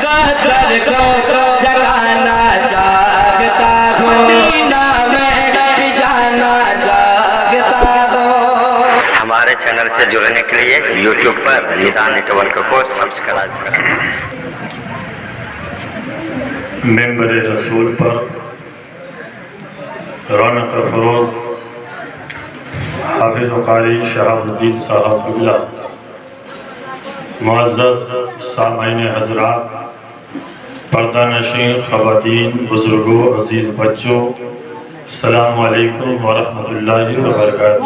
مقدر کو جگانا چاہتا ہوں، مدینہ میں بھی جانا چاہتا ہوں۔ ہمارے چینل سے جڑنے کے لیے یوٹیوب پر ندا نیٹورک کو سبسکرائب کریں۔ ممبر رسول پر رونق افروز حافظ و قاری شہاب الدین صاحب قبلہ، معزز سامعین حضرات، پردہ نشین خواتین، بزرگوں، عزیز بچوں، السلام علیکم ورحمۃ اللہ وبرکاتہ۔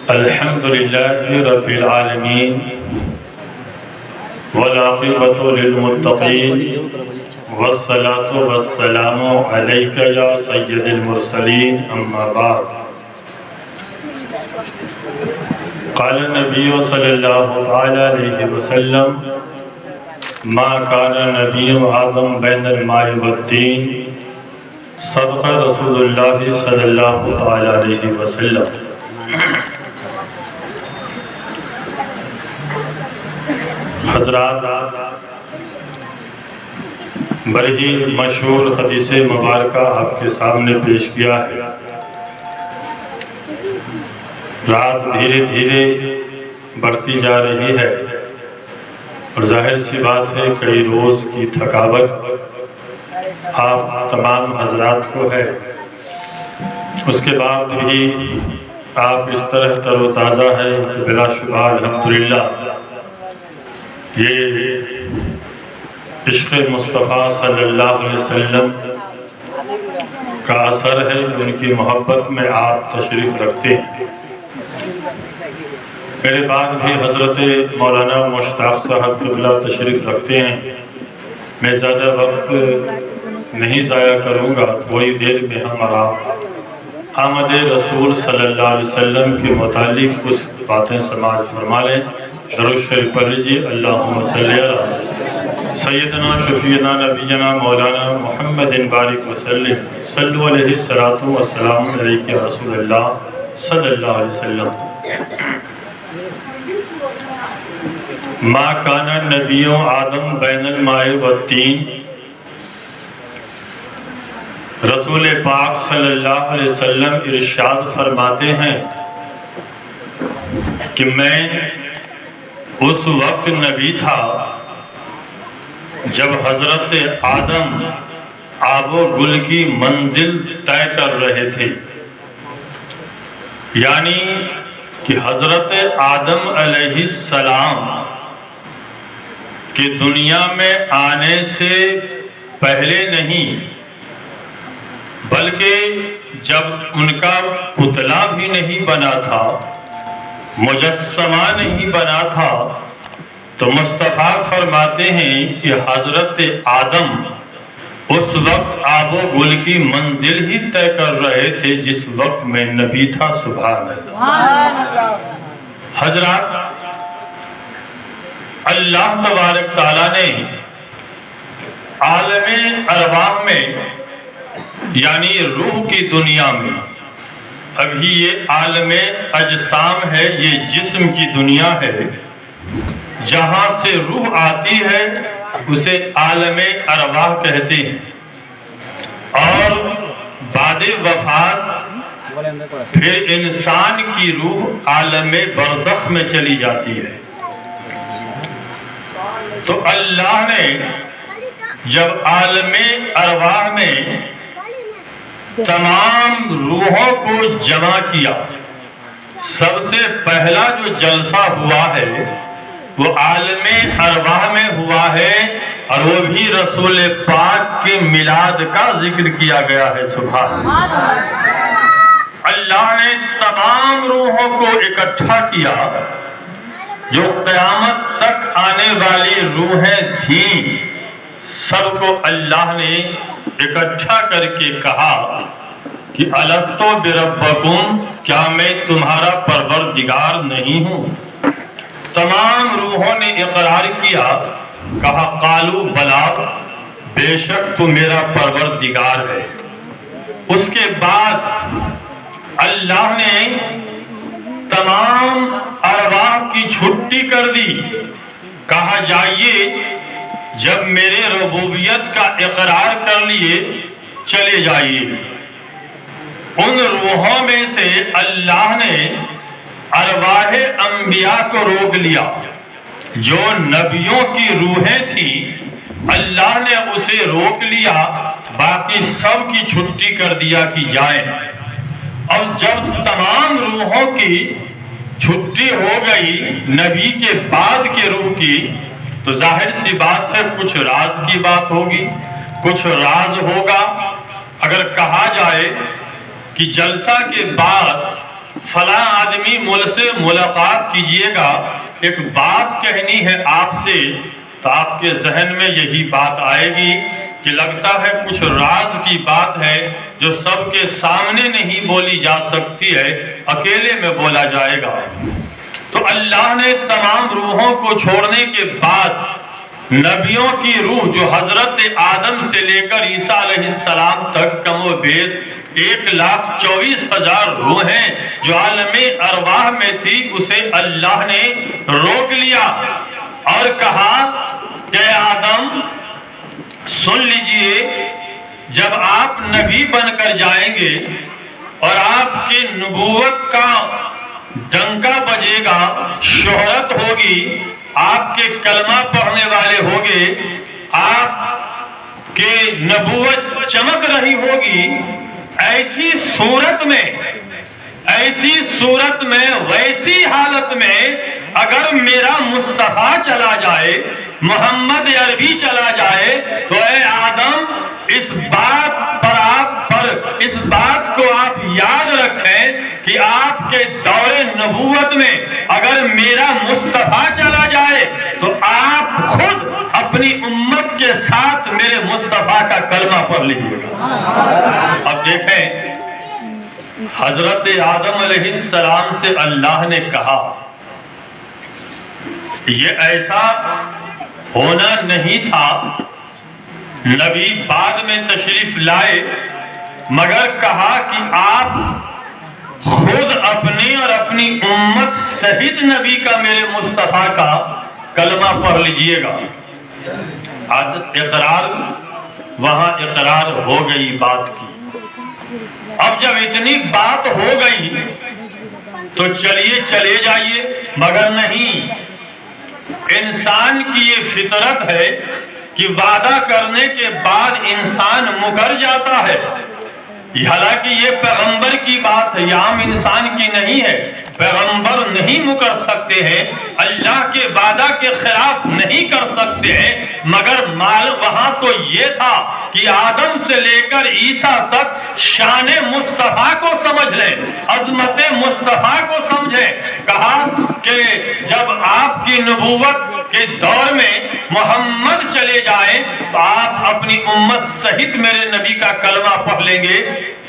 الحمدللہ رب العالمین والعاقبۃ للمتقین والصلاة والسلام علیک یا سید المرسلین، اما بعد۔ قال النبی صلی اللہ تعالی علیہ وسلم ما کان نبی آدم بین الماء والطین، صدق رسول اللہ صلی اللہ تعالی علیہ وسلم۔ حضرات، بڑی ہی مشہور حدیث مبارکہ آپ کے سامنے پیش کیا ہے۔ رات دھیرے دھیرے بڑھتی جا رہی ہے اور ظاہر سی بات ہے کئی روز کی تھکاوٹ آپ تمام حضرات کو ہے، اس کے بعد بھی آپ اس طرح تر و تازہ ہے کہ بلا شبہ الحمدللہ یہ عشق مصطفیٰ صلی اللہ علیہ وسلم کا اثر ہے کہ ان کی محبت میں آپ تشریف رکھتے ہیں۔ میرے بعد بھی حضرت مولانا مشتاق صاحب قبلہ تشریف رکھتے ہیں۔ میں زیادہ وقت نہیں ضائع کروں گا، تھوڑی دیر میں ہمارا آمد رسول صلی اللہ علیہ وسلم کے متعلق کچھ باتیں سماعت فرما لیں۔ درود شریف پڑھ لیجیے۔ اللہم صلی علی سیدنا شفیعنا نبینا مولانا محمد بارک وسلم، صلو علیہ الصلاۃ والسلام علیک یا رسول اللہ صلی اللہ علیہ وسلم۔ ما کان نبی آدم بین الماء والطین، رسول پاک صلی اللہ علیہ وسلم ارشاد فرماتے ہیں کہ میں اس وقت نبی تھا جب حضرت آدم آب و گل کی منزل طے کر رہے تھے، یعنی کہ حضرت آدم علیہ السلام کے دنیا میں آنے سے پہلے نہیں، بلکہ جب ان کا پتلا بھی نہیں بنا تھا، مجسمہ نہیں بنا تھا، تو مصطفیٰ فرماتے ہیں کہ حضرت آدم اس وقت آب و گل کی منزل ہی طے کر رہے تھے جس وقت میں نبی تھا۔ سبحان اللہ۔ حضرات، اللہ تبارک تعالیٰ نے عالم ارواح میں یعنی روح کی دنیا میں، ابھی یہ عالم اجسام ہے، یہ جسم کی دنیا ہے، جہاں سے روح آتی ہے اسے عالم ارواح کہتے ہیں، اور بعد وفات پھر انسان کی روح عالم برزخ میں چلی جاتی ہے۔ تو اللہ نے جب عالم ارواح میں تمام روحوں کو جمع کیا، سب سے پہلا جو جلسہ ہوا ہے وہ عالم ارواح میں ہوا ہے، اور وہ بھی رسول پاک کے میلاد کا ذکر کیا گیا ہے۔ سبحان اللہ۔ اللہ نے تمام روحوں کو اکٹھا کیا، جو قیامت تک آنے والی روحیں تھیں، سب کو اللہ نے اکٹھا کر کے کہا کہ الستو بربکم، کیا میں تمہارا پروردگار نہیں ہوں؟ تمام روحوں نے اقرار کیا، کہا قالوا بلا، بے شک تو میرا پروردگار ہے۔ اس کے بعد اللہ نے तमाम अरवाह की छुट्टी कर दी। कहा जाइए जब मेरे रबूबियत का इकरार कर लिए चले जाइए। उन रूहों में से अल्लाह ने अरवाह अंबिया को रोक लिया। जो नबियों की रूहें थी अल्लाह ने उसे रोक लिया, बाकी सब की छुट्टी कर दिया कि जाए। और जब तमाम रूहों की छुट्टी हो गई नबी के बाद के रूह की, तो जाहिर सी बात है कुछ राज की बात होगी, कुछ राज होगा। अगर कहा जाए कि जलसा के बाद फला आदमी मुझसे मुलाकात कीजिएगा, एक बात कहनी है आपसे, तो आपके जहन में यही बात आएगी कि लगता है कुछ राज की बात है जो सबके सामने नहीं बोली जा सकती है, अकेले में बोला जाएगा। तो अल्लाह ने तमाम रूहों को छोड़ने के बाद नबियों की रूह जो हजरत आदम से लेकर ईसा अलैहिस्सलाम तक कमोबेश 1,24,000 रूहें जो आलमे अरवाह में थी, उसे अल्लाह ने रोक लिया और कहा कि आदम सुन लीजिए, जब आप नबी बनकर जाएंगे और आपके नबूवत का डंका बजेगा, शोहरत होगी, आपके कलमा पढ़ने वाले होंगे, आपके नबूवत चमक रही होगी, ऐसी सूरत में वैसी हालत में अगर मेरा मुस्तफा चला जाए, मोहम्मद अरबी चला जाए, तो ऐ आदम इस बात को आप याद रखें कि आपके दौरे नबूवत में अगर मेरा मुस्तफा चला जाए तो आप खुद अपनी उम्मत के साथ मेरे मुस्तफा का कलमा पढ़ लीजिएगा। अब देखें, हजरत आदम अलैहिस्सलाम से अल्लाह ने कहा ये ऐसा होना नहीं था, नबी बाद में तशरीफ लाए, मगर कहा कि आप खुद अपनी और अपनी उम्मत सहित नबी का मेरे मुस्तफा का कलमा पढ़ लीजिएगा। आज इकरार, वहां इकरार हो गई बात की। अब जब इतनी बात हो गई तो चलिए चले जाइए, मगर नहीं, इंसान की ये फितरत है कि वादा करने के बाद इंसान मुकर जाता है। हालांकि ये पैगंबर की बात है, आम इंसान की नहीं है। पैगंबर नहीं मुकर सकते हैं, अल्लाह के वादा के खिलाफ नहीं कर सकते हैं, मगर माल वहां तो ये था कि आदम से लेकर ईसा तक शान मुस्तफा को समझ लें, अजमत मुस्तफा को समझें। कहा कि जब आपकी नबूवत के दौर में मोहम्मद चले जाएं तो आप अपनी उम्मत सहित मेरे नबी का कलमा पढ़ लेंगे।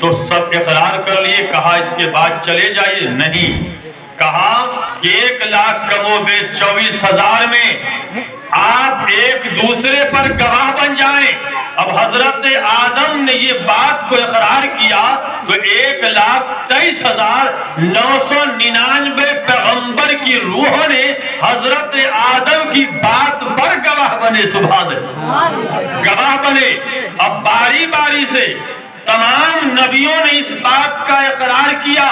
तो सब इकरार कर लिए। कहा इसके बाद चले जाइए, नहीं। कहा कि 1,24,000 में आप एक दूसरे पर गवाह बन जाएं। अब हजरत आदम ने ये बात को इकरार किया तो 1,23,999 पैगंबर की रूहों ने हजरत आदम की बात पर गवाह बने। सुभान अल्लाह, गवाह बने। अब बारी बारी से तमाम नबियों ने इस बात का इकरार किया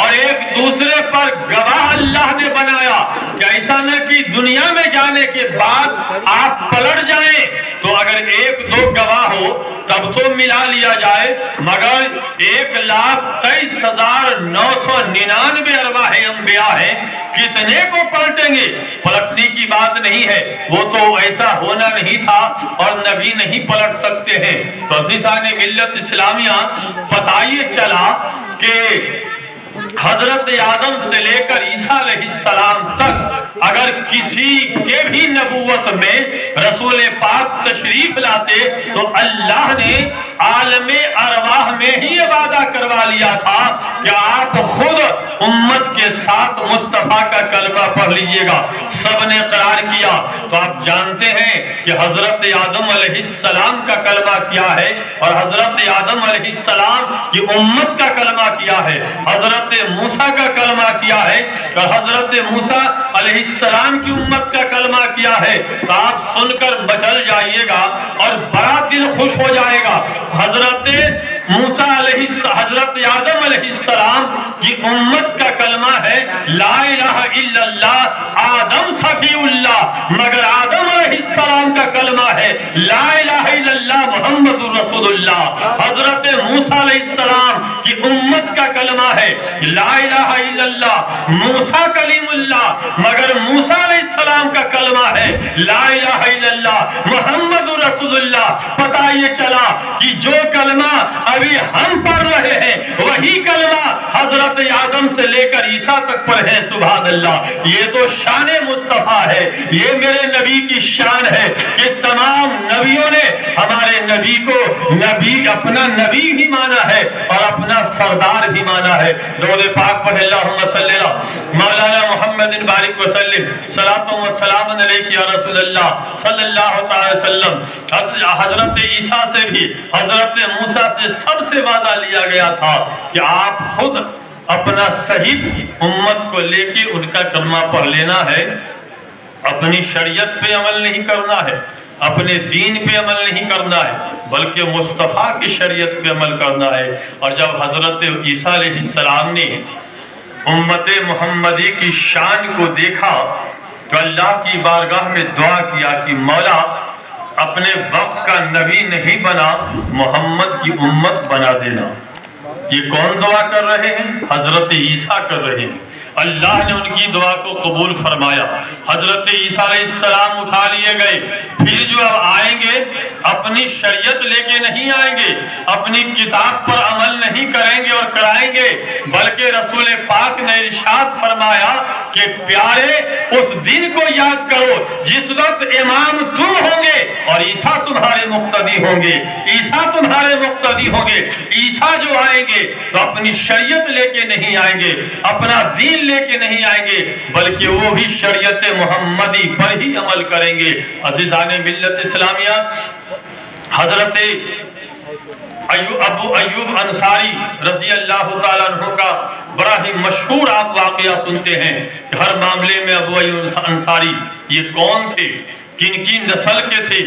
और एक दूसरे पर गवाह अल्लाह ने बनाया कि ऐसा न कि दुनिया में जाने के बाद आप पलट जाएं, तो अगर एक दो गवाह हो तब तो मिला लिया जाए, मगर 1,23,999 अरवाह अंबिया है, कितने को पलटेंगे? पलटने की बात नहीं है, वो तो ऐसा होना नहीं था और नबी नहीं पलट सकते हैं। तो अज़ीज़ान मिल्लत इस्लामिया, पता ये चला कि हजरत आदम से लेकर ईसा अलैहिस्सलाम तक अगर किसी के भी नबूवत में रसूल पाक तशरीफ लाते तो अल्लाह ने आलमे अरवाह में ही ये वादा करवा लिया था कि आप खुद उम्मत के साथ मुस्तफा का कलमा पढ़ लीजिएगा। सबने करार किया। तो आप जानते हैं कि हजरत आदम अलैहिस्सलाम का कलमा क्या है और हजरत आदम अलैहिस्सलाम की उम्मत का कलमा क्या है, हजरत मूसा का कलमा क्या है और हजरत मूसा अलैहिस्सलाम की उम्मत का कलमा क्या है। तो आप सुनकर मचल जाइएगा और बड़ा दिल खुश हो जाएगा। हजरत मूसा हजरत आदम अलैहिस्सलाम की उम्मत का कलमा है ला इलाहा इल्लल्लाह आदम सफीउल्लाह, मगर आदम अलैहिस्सलाम का कलमा है ला इलाहा इल्लल्लाह मुहम्मदुर रसूलुल्लाह। हजरत मूसा अलैहिस्सलाम की उम्मत का कलमा है ला इलाहा इल्लल्लाह मूसा कलीमुल्लाह, मगर मूसा अलैहिस्सलाम का कलमा है ला इलाहा इल्लल्लाह मुहम्मदुर रसूलुल्लाह। पता ये चला कि जो कलमा अभी हम पढ़ रहे हैं वही कलमा हजरत आदम से लेकर ईसा तक पढ़े। सुभान अल्लाह, ये तो शान मुस्तफा है, ये मेरे नबी की शान है कि तमाम नबियों ने हमारे नबी को नबी अपना नबी भी माना है और अपना सरदार भी माना है। दरूद पाक पढ़े अल्लाहुम्मा सल्ली अला मौलाना मुहम्मदिन बारिक वसल्लिम सलातो व सलाम अलैहि या रसूलल्लाह सल्लल्लाहु अलैहि वसल्लम। हजरत ईसा से भी हजरत मूसा से सबसे वादा लिया गया था कि आप खुद अपना सहित उम्मत को लेके उनका कलमा पढ़ लेना है, अपनी शरीयत पे अमल नहीं करना है, अपने दीन पे अमल नहीं करना है, बल्कि मुस्तफा की शरीयत पे अमल करना है। और जब हजरत ईसा अलैहिस्सलाम ने उम्मत मोहम्मदी की शान को देखा तो अल्लाह की बारगाह में दुआ किया कि मौला अपने वक्त का नबी नहीं बना, मोहम्मद की उम्मत बना देना। ये कौन दुआ कर रहे हैं? हजरत ईसा कर रहे हैं। अल्लाह ने उनकी दुआ को कबूल फरमाया। हजरत ईसा अलैहिस्सलाम उठा लिए गए। फिर जो अब आएंगे अपनी शरीयत लेके नहीं आएंगे, अपनी किताब पर अमल नहीं करेंगे और कराएंगे, बल्कि रसूल पाक ने इरशाद फरमाया कि प्यारे उस दिन को याद करो जिस वक्त इमाम तुम होंगे और ईसा तुम्हारे मुक्तदी होंगे, ईसा तुम्हारे मुक्तदी होंगे। ईसा जो आएंगे तो अपनी शरीयत लेके नहीं आएंगे, अपना दीन लेके नहीं आएंगे, बल्कि वो भी शरीयत मोहम्मदी पर ही अमल करेंगे। अज़ीज़ाने मिल्लत इस्लामिया, हजरत अबू अय्यूब अंसारी रज़ी अल्लाह ताला अन्हु का बड़ा ही मशहूर आप वाक़या सुनते हैं कि हर मामले में अबू अय्यूब अंसारी ये कौन थे, किनकी नस्ल के थे,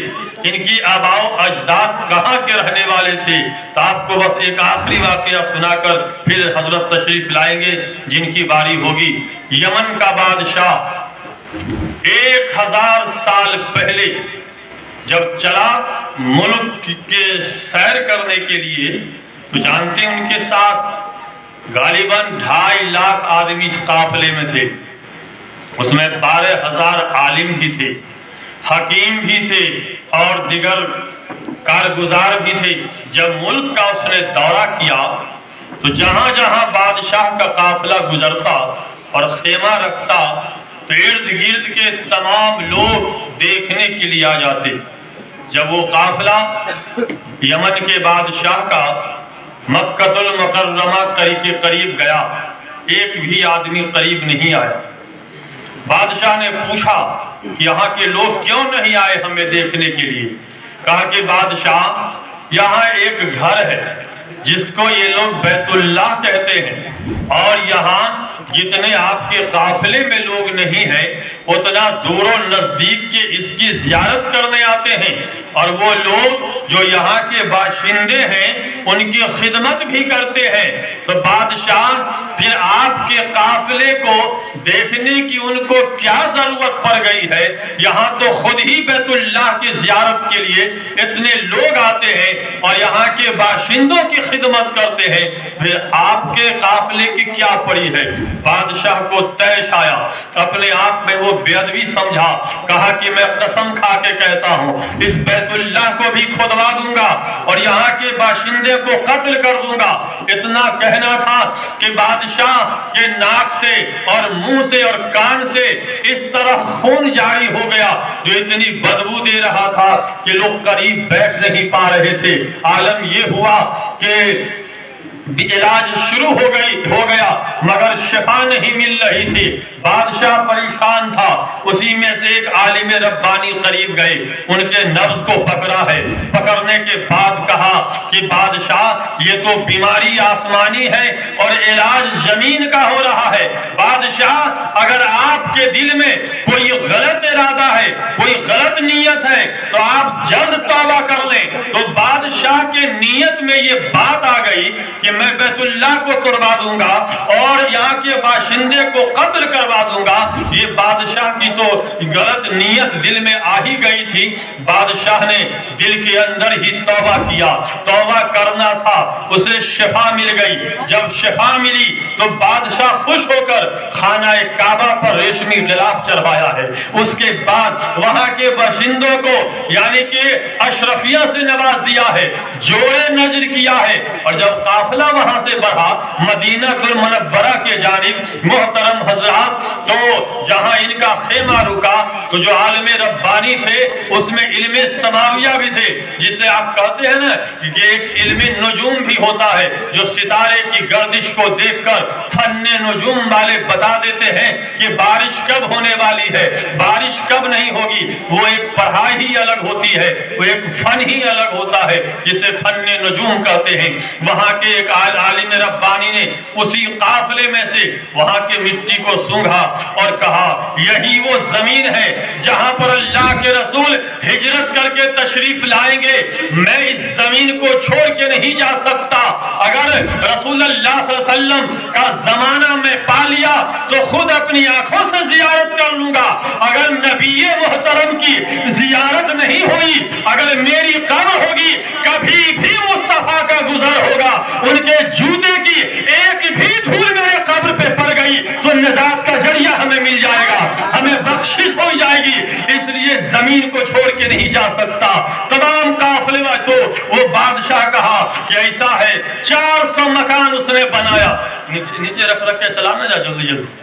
इनकी आबाओ अजदाद कहाँ के रहने वाले थे। तो आपको बस एक आखिरी वाक़या सुनाकर फिर हजरत तशरीफ लाएंगे जिनकी बारी होगी। यमन का बादशाह 1000 साल पहले जब चला मुल्क के सैर करने के लिए, तो जानते हैं उनके साथ गालिबन 2.5 लाख आदमी काफिले में थे। उसमें 12,000 आलिम भी थे, हकीम भी थे और दिगर कारगुजार भी थे। जब मुल्क का उसने दौरा किया तो जहां जहां बादशाह का काफिला गुजरता और खेमा रखता तो इर्द गिर्द के तमाम लोग देखने के लिए आ जाते। जब वो काफिला यमन के बादशाह का मक्कतुल मुकर्रमा के करीब गया, एक भी आदमी करीब नहीं आया। बादशाह ने पूछा कि यहाँ के लोग क्यों नहीं आए हमें देखने के लिए। कहा कि बादशाह यहाँ एक घर है जिसको ये लोग बैतुल्लाह कहते हैं, और यहाँ जितने आपके काफिले में लोग नहीं हैं उतना दूरों नजदीक के इसकी जियारत करने आते हैं, और वो लोग जो यहाँ के बाशिंदे हैं उनकी खिदमत भी करते हैं। तो बादशाह फिर आपके काफिले को देखने की उनको क्या जरूरत पड़ गई है, यहाँ तो खुद ही बैतुल्लाह की जियारत के लिए इतने लोग आते हैं और यहाँ के बाशिंदों की खिदमत करते हैं, फिर आपके काफिले की क्या पड़ी है। बादशाह को तैश आया, अपने आप में वो बेअदबी समझा, कहा कि मैं कसम खा के कहता हूँ इस बैतुल्लाह को भी खुदवा दूंगा और यहाँ के बाशिंदे को कत्ल कर दूंगा। इतना कहना था कि बादशाह के नाक से और मुंह से और कान से इस तरह खून जारी हो गया जो इतनी बदबू दे रहा था कि लोग करीब बैठ नहीं पा रहे थे। आलम ये हुआ कि इलाज शुरू हो गया मगर शिफा नहीं मिल रही थी। बादशाह परेशान था। उसी में से एक आलिम रब्बानी करीब गए, उनके नब्ज को पकड़ा है। पकड़ने के बाद कहा कि बादशाह ये तो बीमारी आसमानी है और इलाज जमीन का हो रहा है। बादशाह अगर आपके दिल में कोई गलत इरादा है, कोई गलत नीयत है तो आप जल्द तौबा कर लें। तो बादशाह के नीयत में ये बात आ गई कि मैं बैतुल्लाह को तोड़वा दूंगा और यहाँ के बाशिंदे को कत्ल करवा दूंगा। ये बादशाह की तो गलत नीयत दिल में आ ही गई थी। बादशाह ने दिल के अंदर ही तौबा किया। तौबा करना था, उसे शिफा मिल गई। जब शिफा मिली तो बादशाह खुश होकर खाना काबा पर रेशमी गिलाफ चढ़वाया है। उसके बाद वहां के बाशिंदों को यानी कि अशरफिया से नवाज दिया है, जोड़े नजर किया है। और जब काफिला वहां से बढ़ा मदीना तुल मुनव्वरा के जानिब, मोहतरम हजरात, तो जहां इनका खेमा रुका तो जो आलम रब्बानी थे उसमें इल्मे समाविया भी थे, जिसे आप कहते हैं ना कि एक इल्मे नुजूम भी होता है जो सितारे की गर्दिश को देखकर फन्ने नुजूम वाले बता देते हैं कि बारिश कब होने वाली है, बारिश कब नहीं होगी। वो एक पढ़ाई ही अलग होती है, वो एक फन ही अलग होता है जिसे फन्ने नुजूम कहते हैं। वहां के एक आलिम रब्बानी ने उसी काफिले में से वहां के मिट्टी को सूंघा और कहा यही वो जमीन है जहां पर अल्लाह के रसूल हिजरत करके तशरीफ लाएंगे। मैं इस जमीन को छोड़ के नहीं जा सकता। अगर रसूलुल्लाह सल्लल्लाहु अलैहि वसल्लम का जमाना में पा लिया तो खुद अपनी आंखों से जियारत कर लूंगा। अगर नबीए मोहतरम की जियारत नहीं हुई, अगर मेरी कब्र होगी, कभी भी मुस्तफा का गुजर होगा, उनके जूते की एक भी धूल मेरे कब्र पे पड़ गई तो निजात का जरिया हमें मिल जाएगा, हमें बख्शिश हो जाएगी। इसलिए जमीन को छोड़ के नहीं जा सकता। तमाम काफिले तो वो बादशाह कहा कि ऐसा है, 400 मकान उसने बनाया। नीचे रख के चलाना जा जल्दी जल्दी।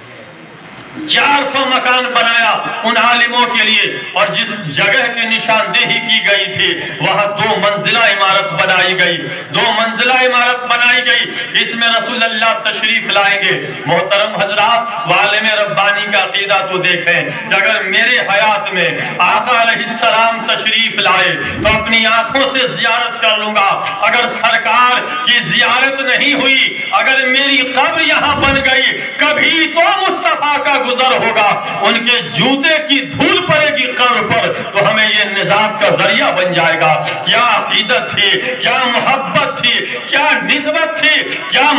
400 मकान बनाया उन आलिमों के लिए और जिस जगह की निशानदेही की गई थी वहां 2 मंजिला इमारत बनाई गई। 2 मंजिला इमारत बनाई गई, इसमें रसूलुल्लाह तशरीफ लाएंगे। मोहतरम हजरात, वालिम रब्बानी का अकीदा तो देखें कि अगर मेरे हयात में आका अलैहिस्सलाम तशरीफ लाए तो अपनी आंखों से जियारत कर लूंगा। अगर सरकार की जियारत नहीं हुई, अगर मेरी कब्र यहाँ बन गई, कभी तो मुस्तफा का गुजर होगा, उनके जूते की धूल पड़ेगी कब्र पर तो हमें ये निजात का जरिया बन जाएगा। क्या अकीदत थी, क्या मोहब्बत थी, क्या निस्बत थी, क्या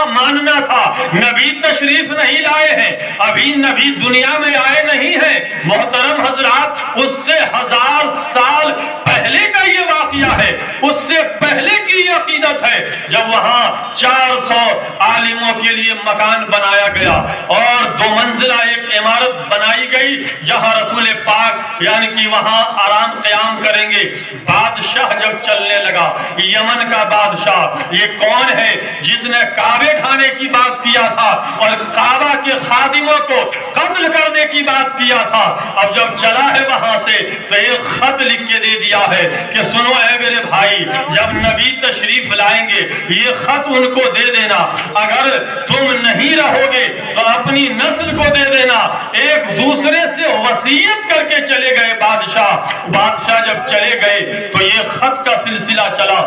मानना था। नबी तशरीफ नहीं लाए हैं, अभी नबी दुनिया में आए नहीं हैं। मोहतरम हजरात, उससे 1000 साल पहले का ये वाकया है, उससे पहले की अकीदत है जब वहां 400 आलिमों के लिए मकान बनाया गया और 2 मंजिला एक इमारत बनाई गई जहां रसूल पाक यानी कि वहां आराम क़याम करेंगे। बादशाह जब चलने लगा, यमन का बादशाह, ये कौन है जिसने काबे ढाने की बात किया था और काबा के खादिमों को कत्ल करने की बात किया था। अब जब चला है वहां से तो एक खत लिख के दे दिया है कि सुनो ऐ मेरे भाई, जब नबी तशरीफ लाएंगे ये खत उनको दे देना, अगर तुम नहीं रहोगे तो अपनी नस्ल को दे देना। एक दूसरे से वसीयत करके चले गए बादशाह जब चले गए तो ये खत का सिलसिला चला।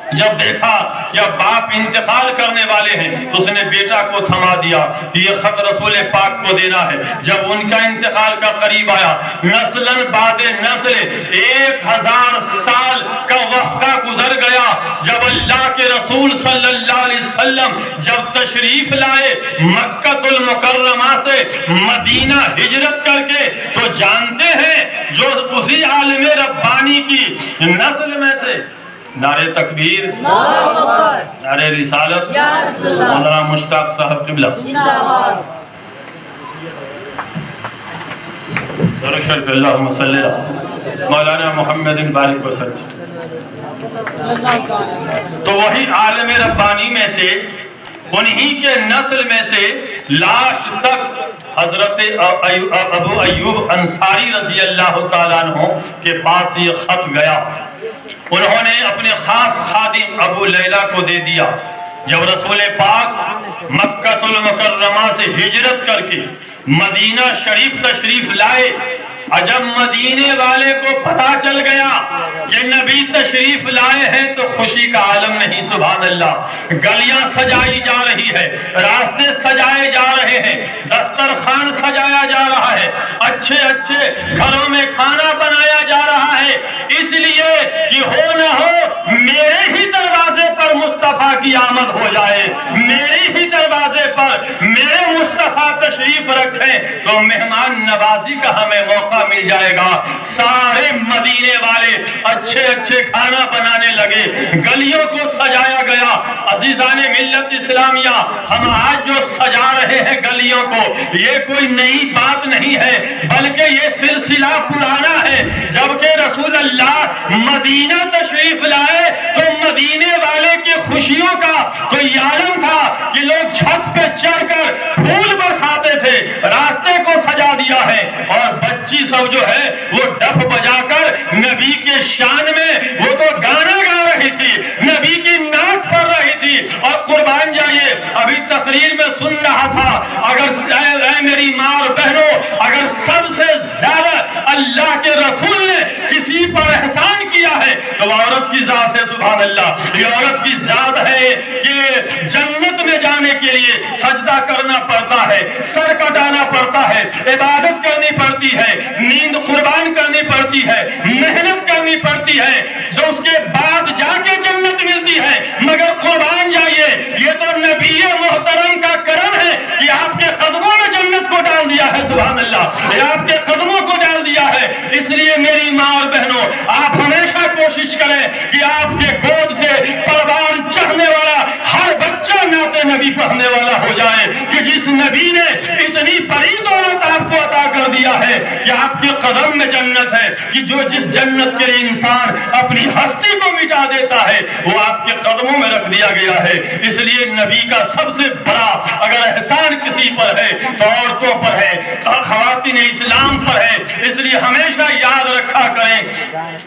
जब देखा जब बाप इंतकाल करने वाले हैं तो उसने बेटा को थमा दिया कि ये खत रसूल पाक को देना है। जब उनका इंतकाल का करीब आया, नस्लन बादे नस्ल 1000 साल का वक्ता गुजर गया। जब अल्लाह के रसूल सल्लल्लाहु अलैहि वसल्लम जब तशरीफ लाए मक्कतुल मुकर्रमा से मदीना हिजरत करके, तो जानते हैं जो उसी आलिम रब्बानी की नस्ल में से नारे तकबीर, नारे रिसालत, मौलाना मुश्ताक साहब क़िबला। अल्लाहुम्मा सल्ली अला मौलाना मुहम्मद बारिक वसल्लम। तो वही आलम रब्बानी में से, उन्हीं के नस्ल में से लाश तक हजरत अबू अय्यूब अंसारी रजी अल्लाह ताला अन्हु के पास ये खत गया। उन्होंने अपने खास खादिम अबू लैला को दे दिया। जब रसूल पाक मक्कातुल मुकर्रमा से हिजरत करके मदीना शरीफ तशरीफ लाए, जब मदीने वाले को पता चल गया कि नबी तशरीफ लाए हैं तो खुशी का आलम नहीं। सुभान अल्लाह। गलियां सजाई जा रही है, रास्ते सजाए जा रहे हैं, दस्तरखान सजाया जा रहा है, अच्छे अच्छे घरों में खाना बनाया जा रहा है, इसलिए कि हो न हो मेरे ही दरवाजे पर मुस्तफा की आमद हो जाए, मेरे ही दरवाजे पर मेरे मुस्तफा तशरीफ रखें तो मेहमान नवाजी का हमें मौका मिल जाएगा। सारे मदीने वाले अच्छे अच्छे खाना बनाने लगे, गलियों को सजाया गया। अजीजाने मिल्लत इस्लामिया, हम आज जो सजा रहे हैं गलियों को, ये कोई नई बात नहीं है, बल्कि ये सिलसिला पुराना है। जबकि रसूल अल्लाह मदीना तशरीफ लाए तो मदीने वाले की खुशियों का कोई आलम था कि लोग छत पे चढ़कर फूल बरसाते थे, रास्ते को सजा दिया है। और बच्ची सब जो है वो डफ बजाकर नबी के शान में वो तो गाना गा रही थी, नबी की नाच पढ़ रही थी। और कुर्बान जाइए, अभी तकरीर में सुन रहा था, अगर मेरी माँ और बहनों, अगर सबसे ज्यादा अल्लाह के रसूल ने किसी पर एहसान किया है तो औरत की जात है। सुभान अल्लाह। ये औरत की जात है कि जन्नत में जाने के लिए सजदा करना पड़ता है, सर कटाना पड़ता है, इबादत करनी पड़ती है, नींद कुर्बान करनी पड़ती है, मेहनत करनी पड़ती है, जो उसके बाद जाके जन्नत मिलती है। मगर कुर्बान जाइए, ये तो नबी मोहतरम का करम है कि आपके कदमों में जन्नत को डाल दिया है। सुभान अल्लाह। ये आपके कदमों को डाल दिया है। इसलिए मेरी माँ और बहनों, आप हमेशा कोशिश करें कि आपके गोद से परवान चढ़ने वाला हर बच्चा नाते नबी पढ़ने वाला हो जाए, कि जिस नबी ने इतनी बड़ी दौलत आपको अता कर दिया है कि आपके कदम में जन्नत है, कि जो जिस जन्नत के लिए इंसान अपनी हस्ती को मिटा देता है वो आपके कदमों में रख दिया गया है। इसलिए नबी का सबसे बड़ा अगर एहसान किसी पर है तो औरतों पर है, ख़वातीन इस्लाम पर है। इसलिए हमेशा याद रखा करें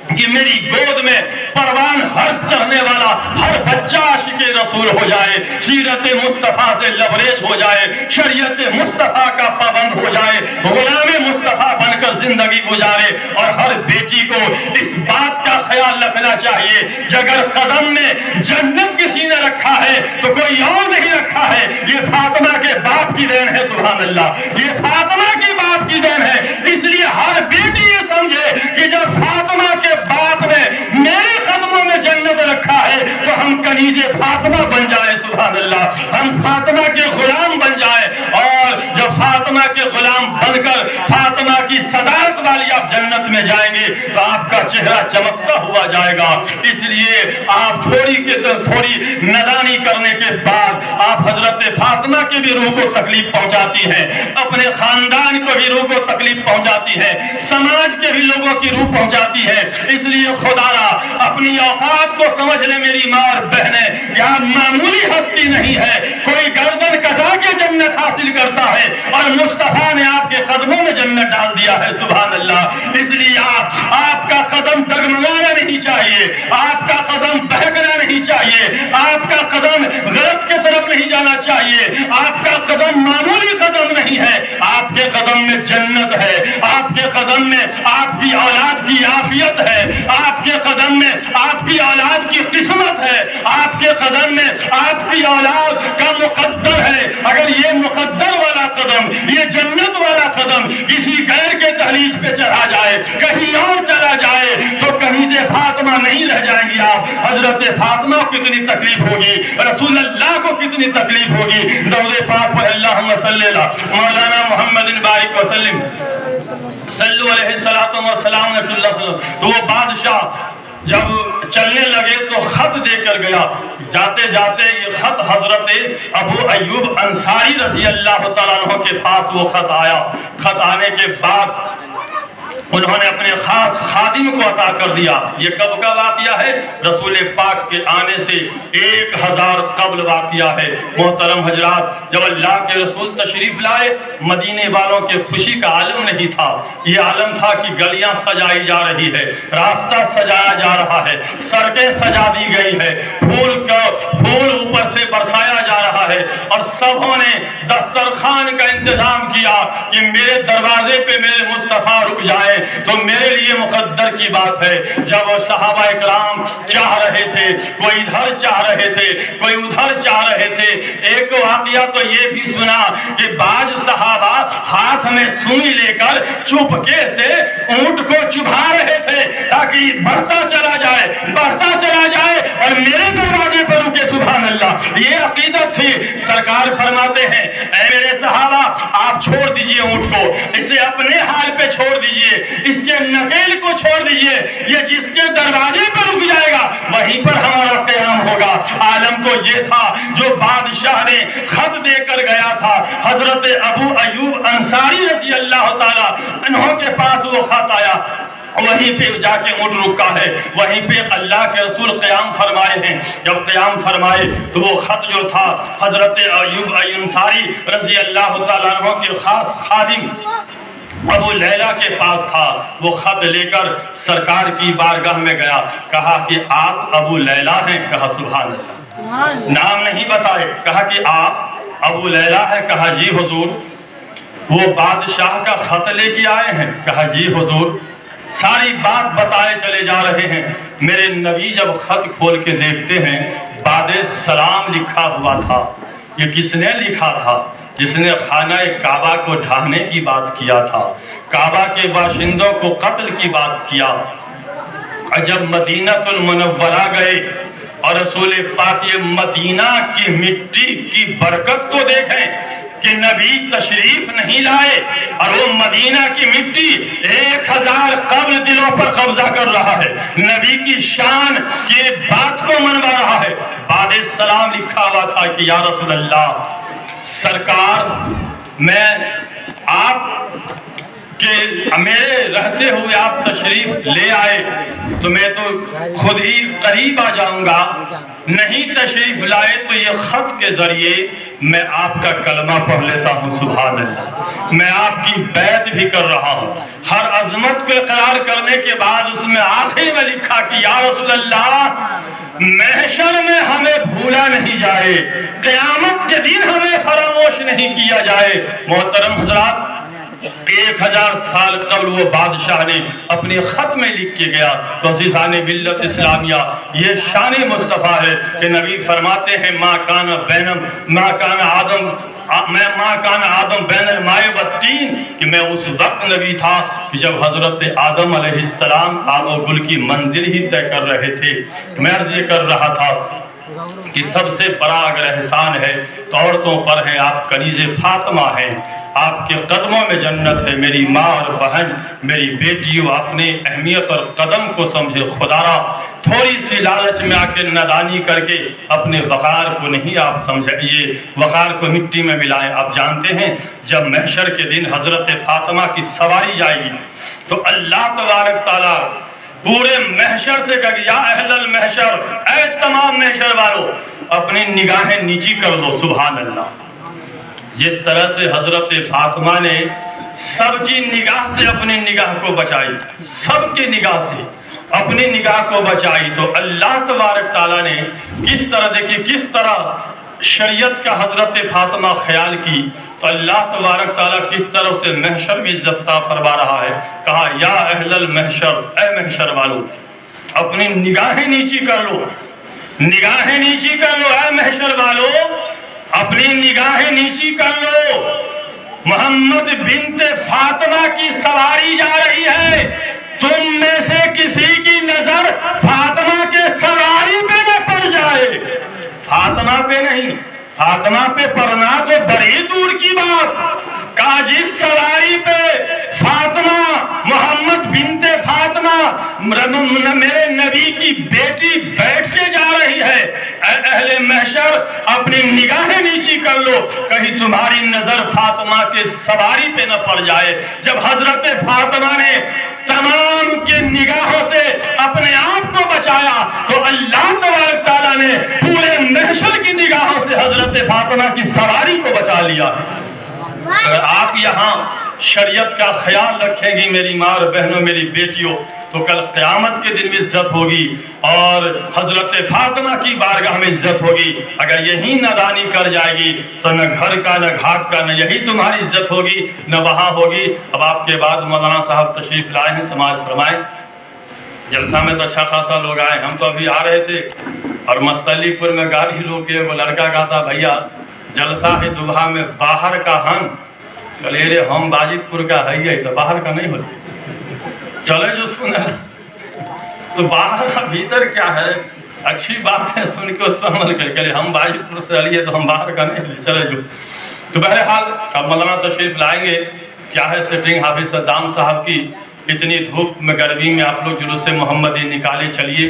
कि मेरी गोद में परवान हर चढ़ने वाला हर बच्चा आशिक़े रसूल हो जाए, सीरत मुस्तफा से लबरेज हो जाए, शरीयत मुस्तफा का पाबंद हो जाए, गुलाम मुस्तफा बनकर जिंदगी गुजारे। और हर बेटी को इस बात का ख्याल रखना चाहिए कि अगर कदम में जन्नत किसी ने रखा है तो कोई और नहीं रखा है, ये फातिमा के बाप की देन है। सुभान अल्लाह। ये फातिमा की बाप की देन है। इसलिए हर बेटी ये समझे कि जब फातिमा के बाप ने मेरे कदमों में जन्नत रखा है तो हम कनीजे फातिमा बन जाए। सुभान अल्लाह। हम फातिमा के गुलाम बन जाए, और जब फातिमा के गुलाम बनकर फातिमा की सदारत वाली आप जन्नत में जाएंगे तो आपका चेहरा चमकता हुआ जाएगा। इसलिए आप थोड़ी नदानी करने के बाद आप हजरत फातिमा के भी रूह को तकलीफ पहुंचाती हैं, अपने खानदान को भी रूह को तकलीफ पहुंचाती है, समाज के भी लोगों की रूह पहुंचाती है। इसलिए खुदारा अपनी औकात को समझ ले मेरी माँ और बहनें, यहाँ मामूली हस्ती नहीं है। कोई गर्दन कटा के जन्नत हासिल करता है और मुस्तफा ने आपके कदमों में जन्नत डाल दिया है। सुभान अल्लाह। इसलिए आपका कदम डगमगाना नहीं चाहिए, आपका कदम बहकना नहीं चाहिए, आपका कदम गलत की तरफ नहीं जाना चाहिए, आपका कदम मामूली कदम नहीं है, आपके कदम में जन्नत है, आपके कदम में आपकी औलाद की आफियत है, आपके कदम में आपकी औलाद की किस्मत है, आपके कदम में आपकी औलाद का मुकद्दर है। अगर ये मुकद्दर वाला कदम, ये जन्नत वाला कदम किसी गैर के दहलीज पे चढ़ा जाए, कहीं और चला जाए तो कहीं से फातिमा नहीं रह जाएंगी आप। हजरत फातिमा को कितनी तकलीफ होगी, रसूल अल्लाह को कितनी तकलीफ होगी। दौले पाक पर अल्लाहुम्मा सल्ली अला मौलाना मुहम्मदिन बारिक वसल्लम सल्लु अलैहि सलातो व सलाम। तो वो बादशाह जब چلنے لگے تو خط دے کر گیا. جاتے جاتے یہ خط حضرت ابو ایوب انصاری رضی اللہ تعالیٰ عنہ کے پاس وہ خط آیا. خط آنے کے بعد انہوں نے اپنے خاص خادم کو عطا کر دیا. یہ کب کا واقعہ ہے؟ رسول پاک کے آنے سے 1000 قبل واقعہ ہے. محترم حضرات، جب اللہ کے رسول تشریف لائے مدینے والوں کے خوشی کا عالم نہیں تھا. یہ عالم تھا کہ گلیاں سجائی جا رہی ہے، راستہ سجایا جا رہا ہے، سڑکیں سجا دی گئی ہے، پھول اوپر سے برسایا جا رہا ہے، اور سبوں نے دسترخوان کا انتظام کیا کہ میرے دروازے پہ میرے مصطفیٰ رک جائے تو میرے لیے مقدر کی بات ہے. جب وہ صحابہ اکرام چاہ رہے تھے، کوئی ادھر چاہ رہے تھے، کوئی ادھر چاہ رہے تھے. ایک واقعہ تو یہ بھی سنا کہ بعض صحابہ ہاتھ میں سوئی لے کر چپکے سے اونٹ کو چبھا رہے تھے تاکہ بڑھتا چلا جائے اور میرے دروازے پر رکے. سبحان اللہ، یہ عقیدت تھی. سرکار فرماتے ہیں اے میرے صحابہ، آپ چھوڑ دیجئے اونٹ کو، اسے اپنے حال پہ چھوڑ دیجئے، اس کے نکیل کو چھوڑ دیجئے. یہ جس کے دروازے پر رک جائے گا وہیں پر ہمارا قیام ہوگا. عالم تو یہ تھا جو بادشاہ نے خط دے کر گیا تھا. حضرت ابو ایوب انصاری رضی اللہ تعالیٰ عنہ کے پاس وہ خط آیا. وہیں پہ جا کے اونٹ رکا ہے، وہیں پہ اللہ کے رسول قیام فرمائے ہیں. جب قیام فرمائے تو وہ خط جو تھا حضرت ایوب انصاری رضی اللہ تعالیٰ عنہ کے خاص خادم ابو لیلہ کے پاس تھا. وہ خط لے کر سرکار کی بارگاہ میں گیا. کہا کہ آپ ابو لیلہ ہیں؟ کہا سبحان اللہ. نام نہیں بتائے، کہا کہ آپ ابو لیلہ ہیں؟ کہا جی حضور. وہ بادشاہ کا خط لے کے آئے ہیں؟ کہا جی حضور. ساری بات بتائے چلے جا رہے ہیں. میرے نبی جب خط کھول کے دیکھتے ہیں بعد سلام لکھا ہوا تھا. یہ کس نے لکھا تھا؟ جس نے خانہ کعبہ کو ڈھانے کی بات کیا تھا، کعبہ کے باشندوں کو قتل کی بات کیا. جب مدینہ المنورہ گئے اور رسول پاک یہ مدینہ کی مٹی کی برکت کو دیکھیں کہ نبی تشریف نہیں لائے اور وہ مدینہ کی مٹی 1000 قبل دلوں پر قبضہ کر رہا ہے، نبی کی شان کی بات کو منوا رہا ہے. بعد السلام لکھا ہوا تھا کہ یا رسول اللہ، سرکار میں آپ کہ میرے رہتے ہوئے آپ تشریف لے آئے تو میں تو خود ہی قریب آ جاؤں گا، نہیں تشریف لائے تو یہ خط کے ذریعے میں آپ کا کلمہ پڑھ لیتا ہوں. سبحان اللہ، میں آپ کی بیعت بھی کر رہا ہوں. ہر عظمت کو اقرار کرنے کے بعد اس میں آخر میں لکھا کہ یا رسول اللہ، محشر میں ہمیں بھولا نہیں جائے، قیامت کے دن ہمیں فراموش نہیں کیا جائے. محترم حضرات، 1000 سال قبل وہ بادشاہ نے اپنے خط میں لکھ کے گیا. تو عزیزان ملت اسلامیہ، یہ شان مصطفیٰ ہے کہ نبی فرماتے ہیں ما کان آدم بین الماء والطین، کہ میں اس وقت نبی تھا کہ جب حضرت آدم علیہ السلام آب و گل کی منزل ہی طے کر رہے تھے. میں عرض یہ کر رہا تھا کہ سب سے بڑا اگر احسان ہے تو عورتوں پر ہے. آپ کنیز فاطمہ ہیں، آپ کے قدموں میں جنت ہے. میری ماں اور بہن، میری بیٹیوں، اپنے اہمیت اور قدم کو سمجھے. خدا را تھوڑی سی لالچ میں آ کے نادانی کر کے اپنے وقار کو نہیں آپ سمجھائیے، وقار کو مٹی میں ملائیں. آپ جانتے ہیں جب محشر کے دن حضرت فاطمہ کی سواری جائے گی تو اللہ تبارک تعالیٰ پورے محشر سے کہا کہ یا اہل المحشر، اے تمام محشر والوں، اپنی نگاہیں نیچی کر دو. سبحان اللہ. جس طرح سے حضرت فاطمہ نے سب کی نگاہ سے اپنی نگاہ کو بچائی، سب کی نگاہ سے اپنی نگاہ کو بچائی، تو اللہ تبارک تعالیٰ نے کس طرح، دیکھیے کس طرح شریعت کا حضرت فاطمہ خیال کی، تو اللہ تبارک تعالیٰ کس طرح سے محشر میں عزت عطا فرما رہا ہے. کہا یا اہل المحشر، اے محشر والو، اپنی نگاہیں نیچی کر لو، نگاہیں نیچی کر لو. اے محشر والو، اپنی نگاہیں نیچی کر لو. محمد بنت فاطمہ کی سواری جا رہی ہے، تم میں سے کسی کی نظر فاطمہ کے سواری پہ نہ پڑ جائے. فاطمہ پہ نہیں، فاطمہ پہ پڑنا تو بڑی دور کی بات. کہا جس سواری پہ فاطمہ، محمد بنت فاطمہ मेरे नबी की बेटी बैठ के जा रही है, अहले महशर अपनी निगाहें नीची कर लो, कहीं तुम्हारी नजर फातिमा के सवारी पे न पड़ जाए। जब हजरत फातिमा ने तमाम के निगाहों से अपने आप को बचाया तो अल्लाह तबारक तआला ने पूरे महशर की निगाहों से हजरत फातिमा की सवारी को बचा लिया। अगर आप यहाँ शरीयत का ख्याल रखेंगी मेरी माँ और बहनों, मेरी बेटियों, तो कल क़यामत के दिन में इज्जत होगी और हजरत फातिमा की बारगाह में इज्जत होगी। अगर यही नादानी कर जाएगी तो न घर का न घाट का न यही तुम्हारी इज्जत होगी न वहाँ होगी। अब आपके बाद मौलाना साहब तशरीफ लाए हैं, समाज फरमाएं। जलसा में तो अच्छा खासा लोग आए, हम तो अभी आ रहे थे और मस्तलीपुर में गाड़ी रोके, वो लड़का कहता भैया जलसा है दुबहा में बाहर का हन, चले रे हम बाजितपुर का है तो बाहर का नहीं होता, चले जो सुना तो बाहर का भीतर क्या है, अच्छी बात है सुन के उससे अमल करके हम बाजितपुर से लिए तो हम बाहर का नहीं ले, चले जो। तो बहरहाल अब मौलाना तशरीफ लाएंगे, क्या है सेटिंग हाफिज सद्दाम साहब की, इतनी धूप में गर्मी में आप लोग जुलूस मोहम्मदी निकाले चलिए।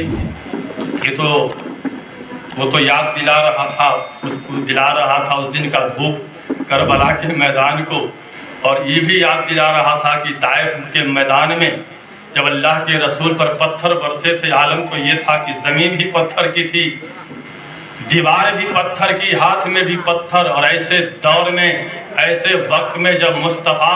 ये तो वो तो याद दिला रहा था, उसको दिला रहा था उस दिन का धूप करबला के मैदान को, और ये भी याद दिला रहा था कि ताइफ के मैदान में जब अल्लाह के रसूल पर पत्थर बरसे थे, आलम को ये था कि ज़मीन भी पत्थर की थी, दीवार भी पत्थर की, हाथ में भी पत्थर। और ऐसे दौर में, ऐसे वक्त में जब मुस्तफ़ा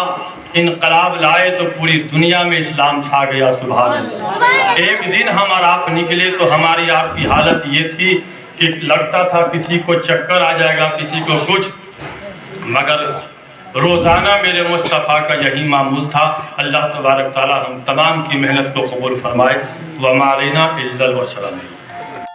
इनकलाब लाए तो पूरी दुनिया में इस्लाम छा गया। सुभान अल्लाह। एक दिन हम और आप निकले तो हमारी आपकी हालत ये थी कि लगता था किसी को चक्कर आ जाएगा, किसी को कुछ, मगर रोज़ाना मेरे मुस्तफ़ा का यही मामूल था। अल्लाह तबारक ताला हम तमाम की मेहनत को कबूल फरमाए। व मारिना इल्लल वसलाम।